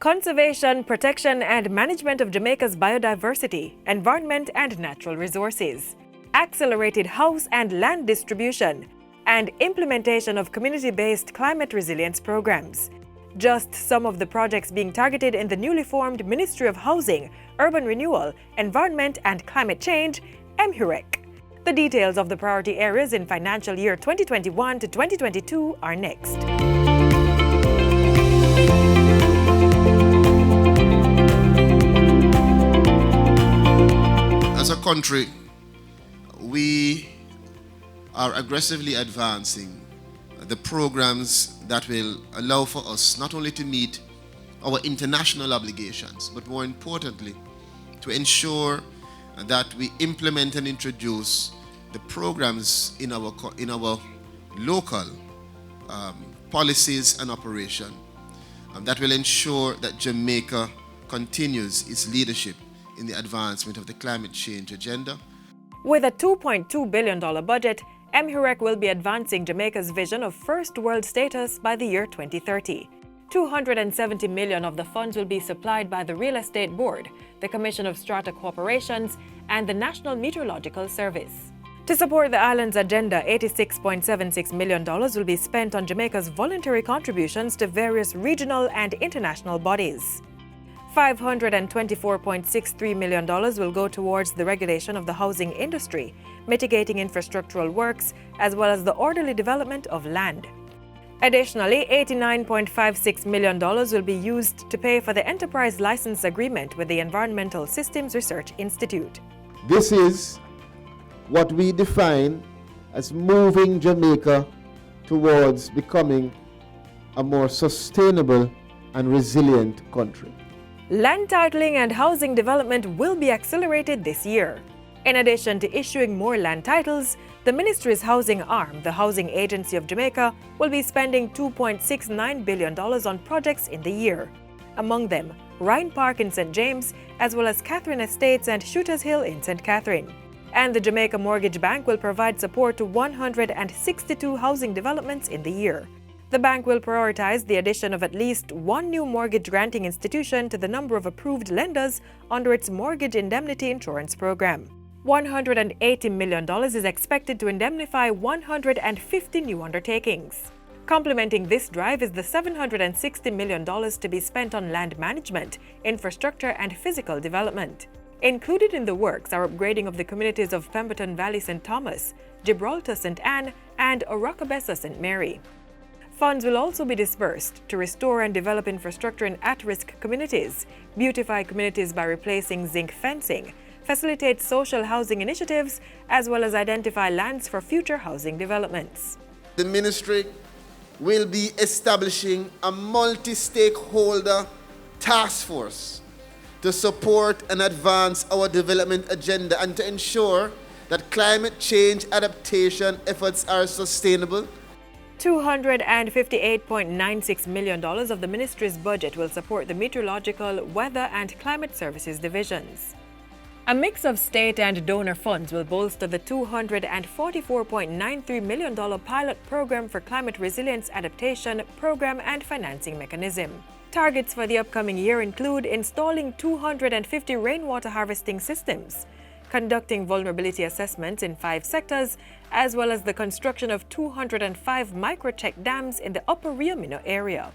Conservation, protection and management of Jamaica's biodiversity, environment and natural resources, accelerated house and land distribution, and implementation of community-based climate resilience programs. Just some of the projects being targeted in the newly formed Ministry of Housing, Urban Renewal, Environment and Climate Change, MHUREC. The details of the priority areas in financial year 2021 to 2022 are next. As a country, we are aggressively advancing the programs that will allow for us not only to meet our international obligations, but more importantly, to ensure that we implement and introduce the programs in our local policies and operation that will ensure that Jamaica continues its leadership in the advancement of the climate change agenda. With a $2.2 billion budget, MHUREC will be advancing Jamaica's vision of first world status by the year 2030. $270 million of the funds will be supplied by the Real Estate Board, the Commission of Strata Corporations, and the National Meteorological Service. To support the island's agenda, $86.76 million will be spent on Jamaica's voluntary contributions to various regional and international bodies. $524.63 million will go towards the regulation of the housing industry, mitigating infrastructural works, as well as the orderly development of land. Additionally, $89.56 million will be used to pay for the enterprise license agreement with the Environmental Systems Research Institute. This is what we define as moving Jamaica towards becoming a more sustainable and resilient country. Land titling and housing development will be accelerated this year. In addition to issuing more land titles, the ministry's housing arm, the Housing Agency of Jamaica, will be spending $2.69 billion on projects in the year. Among them, Rhine Park in St. James, as well as Catherine Estates and Shooters Hill in St. Catherine. And the Jamaica Mortgage Bank will provide support to 162 housing developments in the year. The bank will prioritize the addition of at least one new mortgage granting institution to the number of approved lenders under its Mortgage Indemnity Insurance Program. $180 million is expected to indemnify 150 new undertakings. Complementing this drive is the $760 million to be spent on land management, infrastructure, and physical development. Included in the works are upgrading of the communities of Pemberton Valley St. Thomas, Gibraltar St. Anne, and Orocabessa St. Mary. Funds will also be disbursed to restore and develop infrastructure in at-risk communities, beautify communities by replacing zinc fencing, facilitate social housing initiatives, as well as identify lands for future housing developments. The ministry will be establishing a multi-stakeholder task force to support and advance our development agenda and to ensure that climate change adaptation efforts are sustainable. $258.96 million of the ministry's budget will support the Meteorological, Weather and Climate Services divisions. A mix of state and donor funds will bolster the $244.93 million pilot program for climate resilience adaptation program and financing mechanism. Targets for the upcoming year include installing 250 rainwater harvesting systems, conducting vulnerability assessments in 5 sectors, as well as the construction of 205 microcheck dams in the Upper Rio Mino area.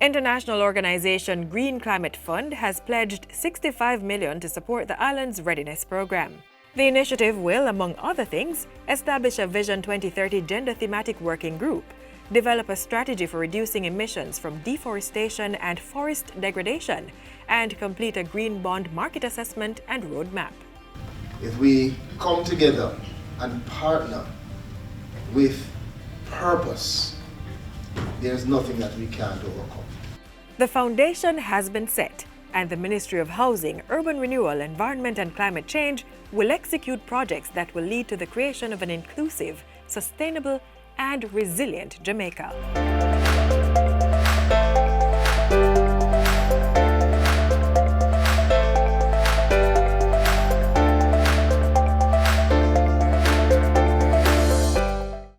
International organization Green Climate Fund has pledged $65 million to support the island's readiness program. The initiative will, among other things, establish a Vision 2030 gender thematic working group, develop a strategy for reducing emissions from deforestation and forest degradation, and complete a green bond market assessment and roadmap. If we come together and partner with purpose, there's nothing that we can't overcome. The foundation has been set, and the Ministry of Housing, Urban Renewal, Environment and Climate Change will execute projects that will lead to the creation of an inclusive, sustainable, and resilient Jamaica.